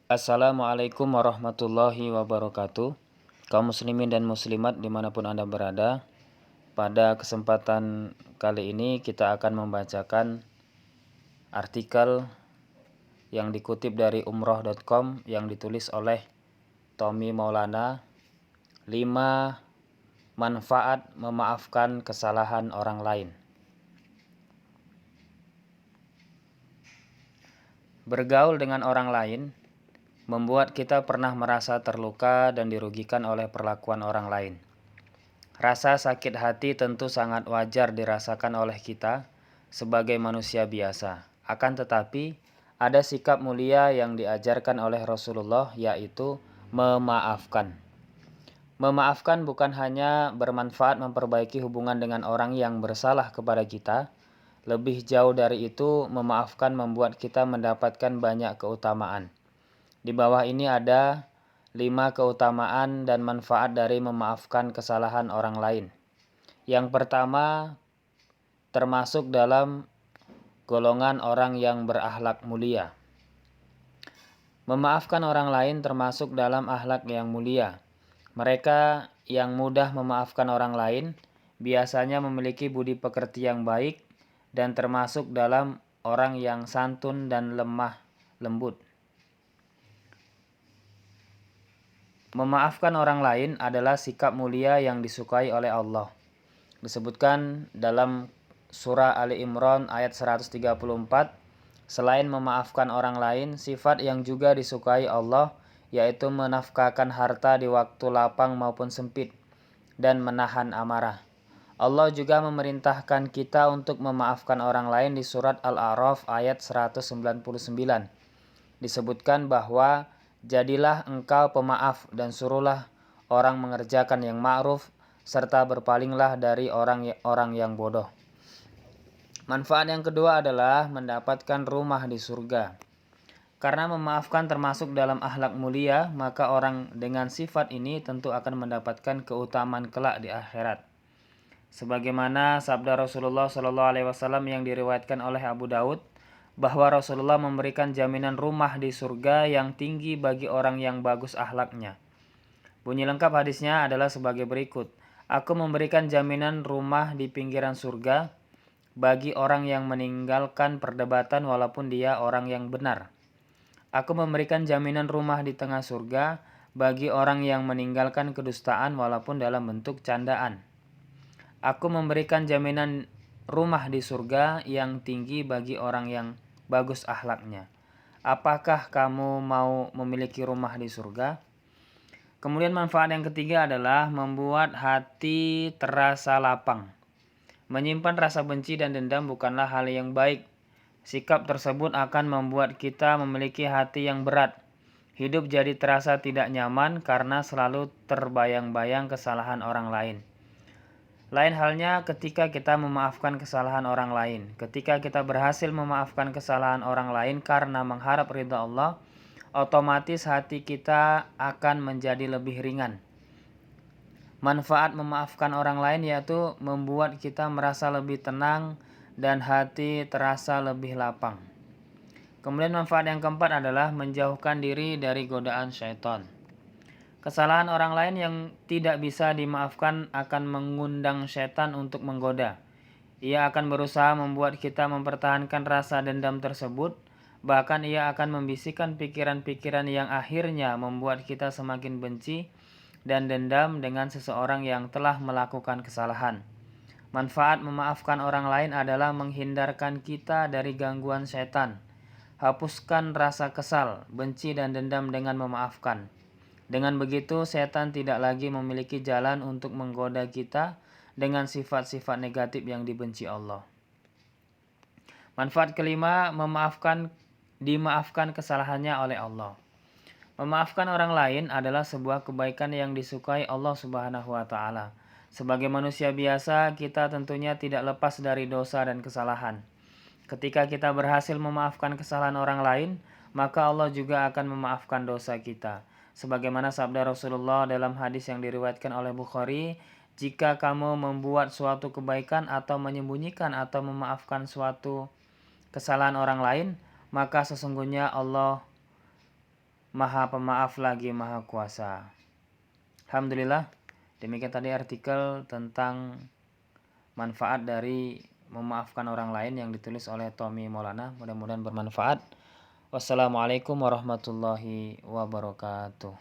Assalamualaikum warahmatullahi wabarakatuh. Kaum muslimin dan muslimat dimanapun Anda berada, pada kesempatan kali ini kita akan membacakan artikel yang dikutip dari umroh.com yang ditulis oleh Tommy Maulana, 5 manfaat memaafkan kesalahan orang lain. Bergaul dengan orang lain membuat kita pernah merasa terluka dan dirugikan oleh perlakuan orang lain. Rasa sakit hati tentu sangat wajar dirasakan oleh kita sebagai manusia biasa. Akan tetapi, ada sikap mulia yang diajarkan oleh Rasulullah, yaitu memaafkan. Memaafkan bukan hanya bermanfaat memperbaiki hubungan dengan orang yang bersalah kepada kita. Lebih jauh dari itu, memaafkan membuat kita mendapatkan banyak keutamaan. Di bawah ini ada 5 keutamaan dan manfaat dari memaafkan kesalahan orang lain. Yang pertama, termasuk dalam golongan orang yang berakhlak mulia. Memaafkan orang lain termasuk dalam akhlak yang mulia. Mereka yang mudah memaafkan orang lain biasanya memiliki budi pekerti yang baik dan termasuk dalam orang yang santun dan lemah lembut. Memaafkan orang lain adalah sikap mulia yang disukai oleh Allah. Disebutkan dalam surah Ali Imran ayat 134, selain memaafkan orang lain, sifat yang juga disukai Allah yaitu menafkahkan harta di waktu lapang maupun sempit dan menahan amarah. Allah juga memerintahkan kita untuk memaafkan orang lain di surat Al-A'raf ayat 199. Disebutkan bahwa jadilah engkau pemaaf dan suruhlah orang mengerjakan yang ma'ruf serta berpalinglah dari orang yang bodoh. Manfaat yang kedua adalah mendapatkan rumah di surga. Karena memaafkan termasuk dalam akhlak mulia, maka orang dengan sifat ini tentu akan mendapatkan keutamaan kelak di akhirat. Sebagaimana sabda Rasulullah SAW yang diriwayatkan oleh Abu Daud, bahwa Rasulullah memberikan jaminan rumah di surga yang tinggi bagi orang yang bagus akhlaknya. Bunyi lengkap hadisnya adalah sebagai berikut. Aku memberikan jaminan rumah di pinggiran surga bagi orang yang meninggalkan perdebatan walaupun dia orang yang benar. Aku memberikan jaminan rumah di tengah surga bagi orang yang meninggalkan kedustaan walaupun dalam bentuk candaan. Aku memberikan jaminan rumah di surga yang tinggi bagi orang yang bagus akhlaknya. Apakah kamu mau memiliki rumah di surga? Kemudian manfaat yang ketiga adalah membuat hati terasa lapang. Menyimpan rasa benci dan dendam bukanlah hal yang baik. Sikap tersebut akan membuat kita memiliki hati yang berat. Hidup jadi terasa tidak nyaman karena selalu terbayang-bayang kesalahan orang lain. Lain halnya ketika kita memaafkan kesalahan orang lain. Ketika kita berhasil memaafkan kesalahan orang lain karena mengharap ridha Allah, otomatis hati kita akan menjadi lebih ringan. Manfaat memaafkan orang lain yaitu membuat kita merasa lebih tenang dan hati terasa lebih lapang. Kemudian manfaat yang keempat adalah menjauhkan diri dari godaan syaitan. Kesalahan orang lain yang tidak bisa dimaafkan akan mengundang setan untuk menggoda. Ia akan berusaha membuat kita mempertahankan rasa dendam tersebut. Bahkan ia akan membisikkan pikiran-pikiran yang akhirnya membuat kita semakin benci dan dendam dengan seseorang yang telah melakukan kesalahan. Manfaat memaafkan orang lain adalah menghindarkan kita dari gangguan setan. Hapuskan rasa kesal, benci dan dendam dengan memaafkan. Dengan begitu, setan tidak lagi memiliki jalan untuk menggoda kita dengan sifat-sifat negatif yang dibenci Allah. Manfaat kelima, dimaafkan kesalahannya oleh Allah. Memaafkan orang lain adalah sebuah kebaikan yang disukai Allah Subhanahu wa taala. Sebagai manusia biasa, kita tentunya tidak lepas dari dosa dan kesalahan. Ketika kita berhasil memaafkan kesalahan orang lain, maka Allah juga akan memaafkan dosa kita. Sebagaimana sabda Rasulullah dalam hadis yang diriwayatkan oleh Bukhari, jika kamu membuat suatu kebaikan atau menyembunyikan atau memaafkan suatu kesalahan orang lain, maka sesungguhnya Allah Maha Pemaaf lagi Maha Kuasa. Alhamdulillah, demikian tadi artikel tentang manfaat dari memaafkan orang lain yang ditulis oleh Tommy Maulana. Mudah-mudahan bermanfaat. Wassalamualaikum warahmatullahi wabarakatuh.